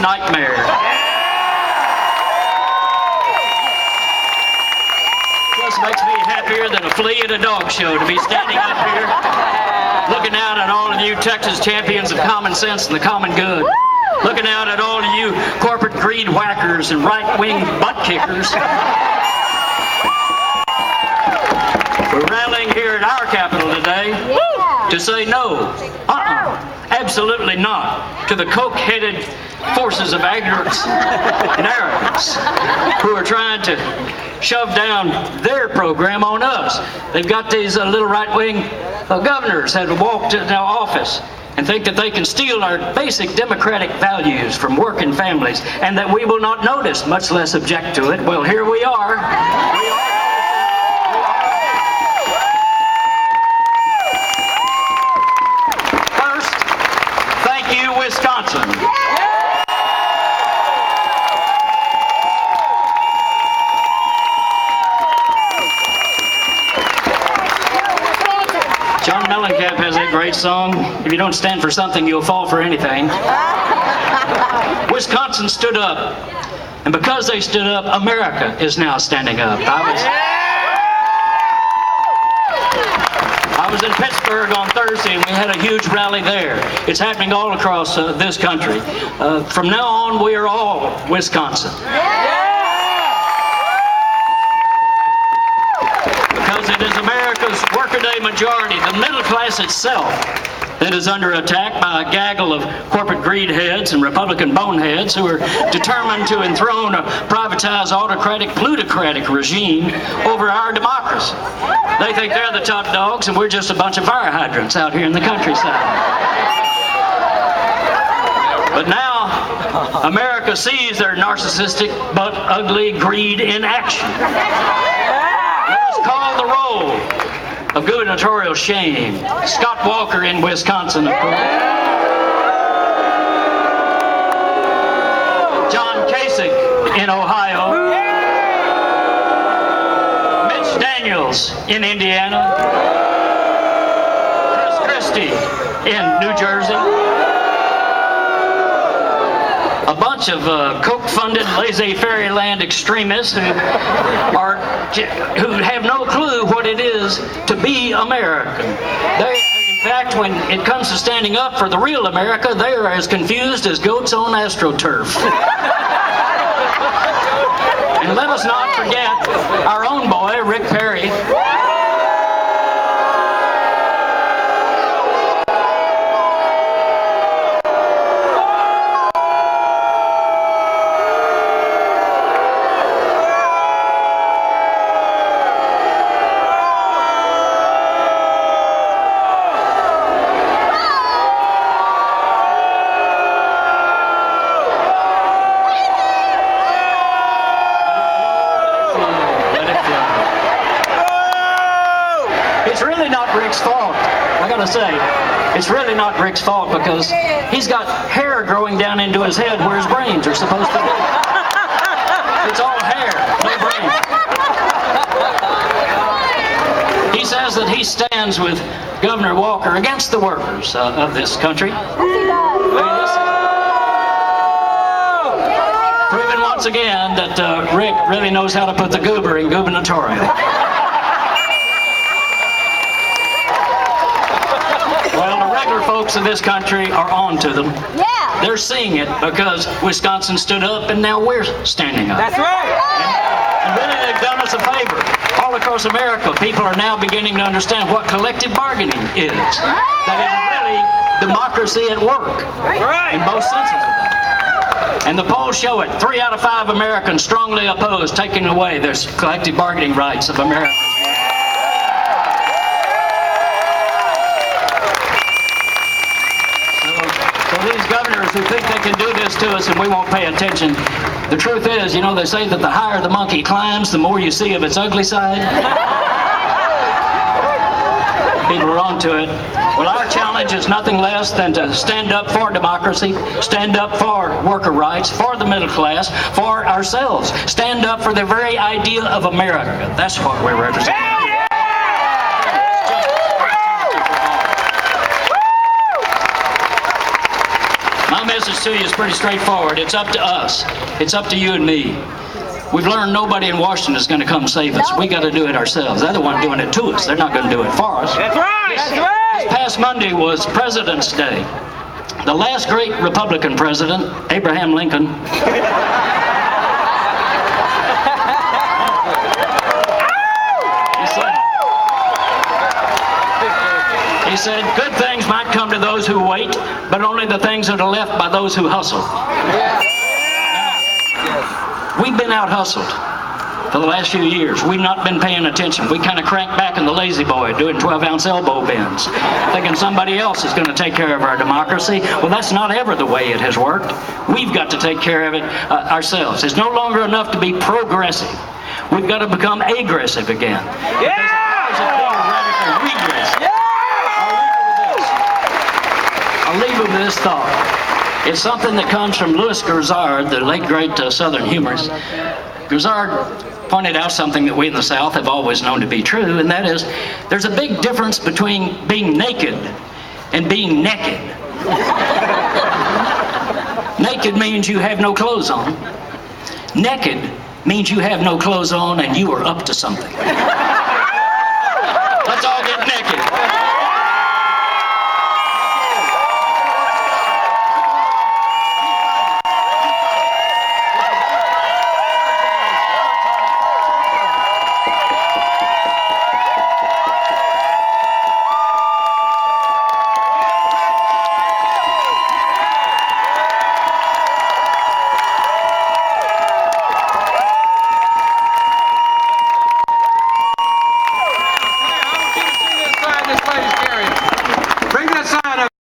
nightmare. Just makes me happier than a flea at a dog show to be standing up here looking out at all of you Texas champions of common sense and the common good. Looking out at all of you corporate greed whackers and right-wing butt kickers. We're rallying here at our capital today to say no, absolutely not, to the coke-headed forces of ignorance and arrogance who are trying to shove down their program on us. They've got these little right-wing governors that have walked into office and think that they can steal our basic democratic values from working families and that we will not notice, much less object to it. Well, here we are. First, thank you, Wisconsin. John Mellencamp has a great song, if you don't stand for something, you'll fall for anything. Wisconsin stood up, and because they stood up, America is now standing up. I was in Pittsburgh on Thursday, and we had a huge rally there. It's happening all across this country. From now on, we are all Wisconsin. Because it is America's workaday majority, the middle class itself, that is under attack by a gaggle of corporate greed heads and Republican boneheads who are determined to enthrone a privatized, autocratic, plutocratic regime over our democracy. They think they're the top dogs and we're just a bunch of fire hydrants out here in the countryside. But now, America sees their narcissistic but ugly greed in action. Call the roll of gubernatorial shame. Scott Walker in Wisconsin, of course. John Kasich in Ohio. Mitch Daniels in Indiana. Chris Christie in New Jersey. A bunch of coke-funded, laissez-faire-land extremists who have no clue what it is to be American. In fact, when it comes to standing up for the real America, they are as confused as goats on AstroTurf. And let us not forget our own boy, Rick Perry. It's really not Rick's fault because he's got hair growing down into his head where his brains are supposed to be. It's all hair, no brains. He says that he stands with Governor Walker against the workers of this country. Proving once again that Rick really knows how to put the goober in gubernatorial. Folks in this country are on to them. Yeah. They're seeing it because Wisconsin stood up and now we're standing up. That's right. And really they've done us a favor. All across America, people are now beginning to understand what collective bargaining is. That is really democracy at work. Right. In both senses of that. And the polls show it. 3 out of 5 Americans strongly oppose taking away their collective bargaining rights of America. These governors who think they can do this to us and we won't pay attention. The truth is, they say that the higher the monkey climbs, the more you see of its ugly side. People are on to it. Well, our challenge is nothing less than to stand up for democracy, stand up for worker rights, for the middle class, for ourselves. Stand up for the very idea of America. That's what we're representing. My message this to you is pretty straightforward. It's up to us. It's up to you and me. We've learned nobody in Washington is going to come save us. We got to do it ourselves. They're the one doing it to us. They're not going to do it for us. That's right. That's right. This past Monday was President's Day. The last great Republican president, Abraham Lincoln, he said, good things might come to those who wait, but only the things that are left by those who hustle. We've been out hustled for the last few years. We've not been paying attention. We kind of cranked back in the lazy boy doing 12-ounce elbow bends, thinking somebody else is going to take care of our democracy. Well, that's not ever the way it has worked. We've got to take care of it ourselves. It's no longer enough to be progressive. We've got to become aggressive again. I'll leave you with this thought. It's something that comes from Louis Grizzard, the late great Southern humorist. Grizzard pointed out something that we in the South have always known to be true, and that is, there's a big difference between being naked and being naked. Naked means you have no clothes on. Naked means you have no clothes on and you are up to something. Let's all get naked.